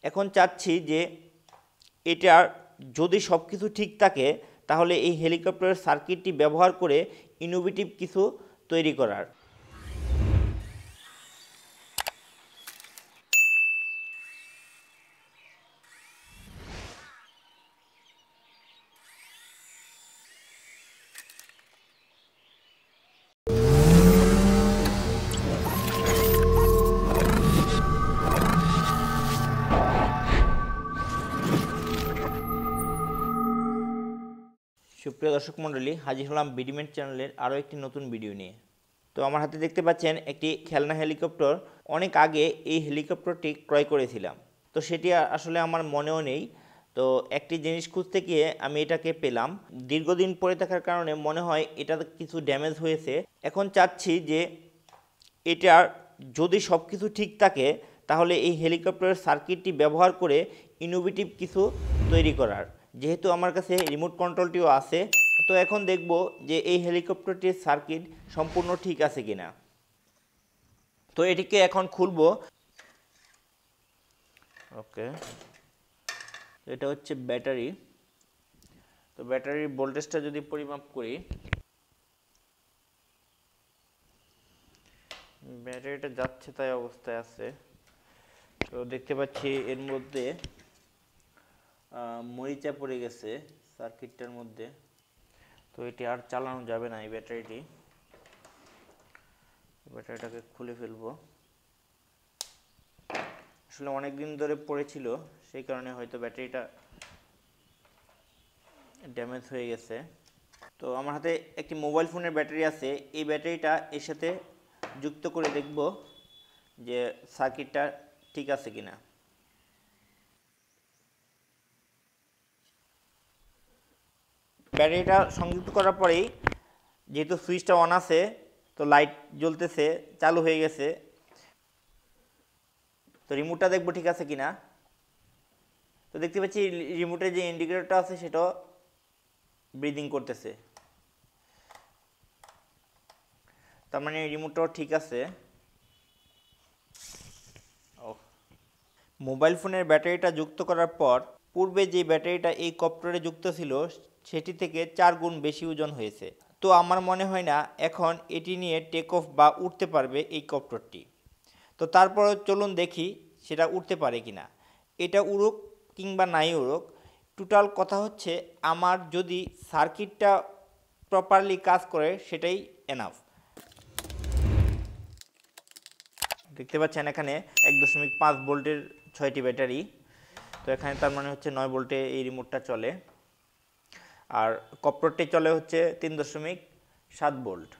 এখন চাচ্ছি যে এটার যদি সব কিছু ঠিক থাকে তাহলে এই হেলিকপ্টারের সার্কিটটি ব্যবহার করে ইনোভেটিভ কিছু তৈরি করার। সুপ্রিয় দর্শক মণ্ডলী, হাজির হলাম বিডিমেট চ্যানেলের আরও একটি নতুন ভিডিও নিয়ে। তো আমার হাতে দেখতে পাচ্ছেন একটি খেলনা হেলিকপ্টার। অনেক আগে এই হেলিকপ্টারটি ক্রয় করেছিলাম, তো সেটি আসলে আমার মনেও নেই। তো একটি জিনিস খুঁজতে গিয়ে আমি এটাকে পেলাম। দীর্ঘদিন পরে থাকার কারণে মনে হয় এটা কিছু ড্যামেজ হয়েছে। এখন চাচ্ছি যে এটার যদি সব কিছু ঠিক থাকে তাহলে এই হেলিকপ্টারের সার্কিটটি ব্যবহার করে ইনোভেটিভ কিছু তৈরি করার। যেহেতু আমার কাছে রিমোট কন্ট্রোলটিও আছে, তো এখন দেখব যে এই হেলিকপ্টারটির সার্কিট সম্পূর্ণ ঠিক আছে কিনা। তো এটিকে এখন খুলব। ওকে, এটা হচ্ছে ব্যাটারি। তো ব্যাটারির ভোল্টেজটা যদি পরিমাপ করি, ব্যাটারিটা যাচ্ছে তাই অবস্থায় আছে। তো দেখতে পাচ্ছি এর মধ্যে মরিচা পড়ে গেছে সার্কিটটার মধ্যে। তো এটি আর চালানো যাবে না। এই ব্যাটারিটাকে খুলে ফেলবো। আসলে অনেক দিন ধরে পড়েছিল, সেই কারণে হয়তো ব্যাটারিটা ড্যামেজ হয়ে গেছে। তো আমার হাতে একটি মোবাইল ফোনের ব্যাটারি আছে। এই ব্যাটারিটা এর সাথে যুক্ত করে দেখব যে সার্কিটটা ঠিক আছে কিনা। ব্যাটারিটা সংযুক্ত করার পরেই যেহেতু সুইচটা অন আছে, তো লাইট জ্বলতেছে, চালু হয়ে গেছে। তো রিমোটটা দেখবো ঠিক আছে কিনা। তো দেখতে পাচ্ছি রিমোটের যে ইন্ডিকেটরটা আছে সেটাও ব্রিদিং করতেছে, তার মানে রিমোটটাও ঠিক আছে। মোবাইল ফোনের ব্যাটারিটা যুক্ত করার পর পূর্বে যে ব্যাটারিটা এই কপ্টারে যুক্ত ছিল সেটি থেকে 4 গুণ বেশি ওজন হয়েছে। তো আমার মনে হয় না এখন এটি নিয়ে টেক অফ বা উঠতে পারবে এই কপ্টারটি। তো তারপরও চলুন দেখি সেটা উঠতে পারে কিনা। এটা উড়ুক কিংবা নাই উড়ুক, টোটাল কথা হচ্ছে আমার যদি সার্কিটটা প্রপারলি কাজ করে সেটাই এনাফ। দেখতে পাচ্ছেন এখানে 1.5 ভোল্টের 6টি ব্যাটারি। তো এখানে তার মানে হচ্ছে 9 ভোল্টে এই রিমোটটা চলে, আর কপ্টারটি চলে হচ্ছে 3.7 ভোল্ট।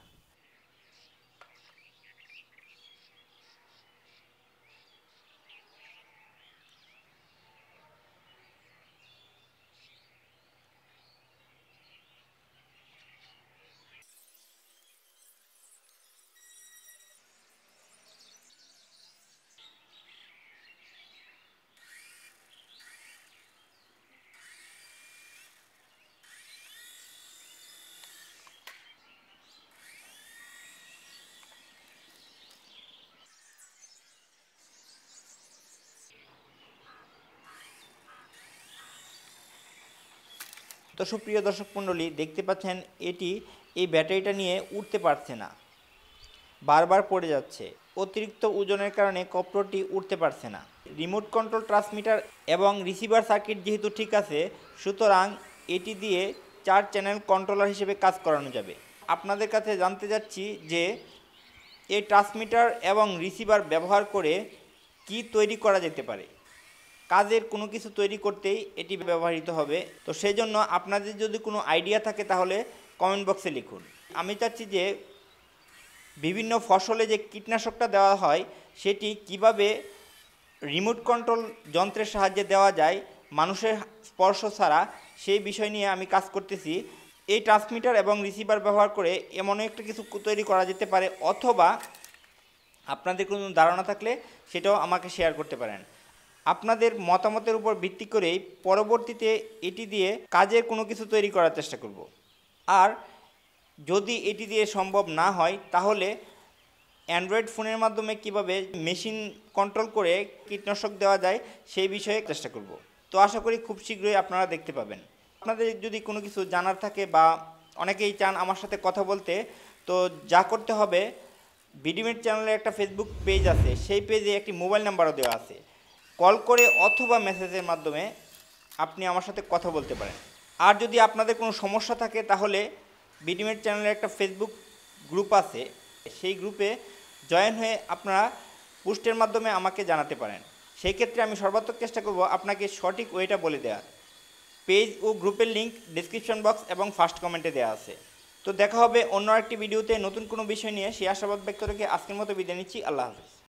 তো সুপ্রিয় দর্শক মণ্ডলী, দেখতে পাচ্ছেন এই ব্যাটারিটা নিয়ে উঠতে পারছে না, বারবার পড়ে যাচ্ছে। অতিরিক্ত ওজনের কারণে কপ্টারটি উঠতে পারছে না। রিমোট কন্ট্রোল ট্রান্সমিটার এবং রিসিভার সার্কিট যেহেতু ঠিক আছে, সুতরাং এটি দিয়ে 4 চ্যানেল কন্ট্রোলার হিসেবে কাজ করানো যাবে। আপনাদের কাছে জানতে চাচ্ছি যে এই ট্রান্সমিটার এবং রিসিভার ব্যবহার করে কি তৈরি করা যেতে পারে। কাজের কোনো কিছু তৈরি করতেই এটি ব্যবহৃত হবে। তো সেই জন্য আপনাদের যদি কোনো আইডিয়া থাকে তাহলে কমেন্ট বক্সে লিখুন। আমি চাচ্ছি যে বিভিন্ন ফসলে যে কীটনাশকটা দেওয়া হয় সেটি কিভাবে রিমোট কন্ট্রোল যন্ত্রের সাহায্যে দেওয়া যায় মানুষের স্পর্শ ছাড়া, সেই বিষয় নিয়ে আমি কাজ করতেছি। এই ট্রান্সমিটার এবং রিসিভার ব্যবহার করে এমন একটা কিছু তৈরি করা যেতে পারে, অথবা আপনাদের কোনো ধারণা থাকলে সেটাও আমাকে শেয়ার করতে পারেন। আপনাদের মতামতের উপর ভিত্তি করেই পরবর্তীতে এটি দিয়ে কাজের কোনো কিছু তৈরি করার চেষ্টা করব। আর যদি এটি দিয়ে সম্ভব না হয় তাহলে অ্যান্ড্রয়েড ফোনের মাধ্যমে কিভাবে মেশিন কন্ট্রোল করে কীটনাশক দেওয়া যায় সেই বিষয়ে চেষ্টা করব। তো আশা করি খুব শীঘ্রই আপনারা দেখতে পাবেন। আপনাদের যদি কোনো কিছু জানার থাকে বা অনেকেই চান আমার সাথে কথা বলতে, তো যা করতে হবে, বিডিমেট চ্যানেলে একটা ফেসবুক পেজ আছে, সেই পেজে একটি মোবাইল নাম্বারও দেওয়া আছে। কল করে অথবা মেসেজের মাধ্যমে আপনি আমার সাথে কথা বলতে পারেন। আর যদি আপনাদের কোনো সমস্যা থাকে তাহলে বিডিমেট চ্যানেলে একটা ফেসবুক গ্রুপ আছে, সেই গ্রুপে জয়েন হয়ে আপনারা পোস্টের মাধ্যমে আমাকে জানাতে পারেন। সেই ক্ষেত্রে আমি সর্বাত্মক চেষ্টা করব আপনাকে সঠিক ওয়েটা বলে দেওয়ার। পেজ ও গ্রুপের লিঙ্ক ডেসক্রিপশন বক্স এবং ফার্স্ট কমেন্টে দেওয়া আছে। তো দেখা হবে অন্য একটি ভিডিওতে নতুন কোনো বিষয় নিয়ে। সেই আশাবাদ ব্যক্ত রেখে আজকের মতো বিদায় নিচ্ছি। আল্লাহ হাফেজ।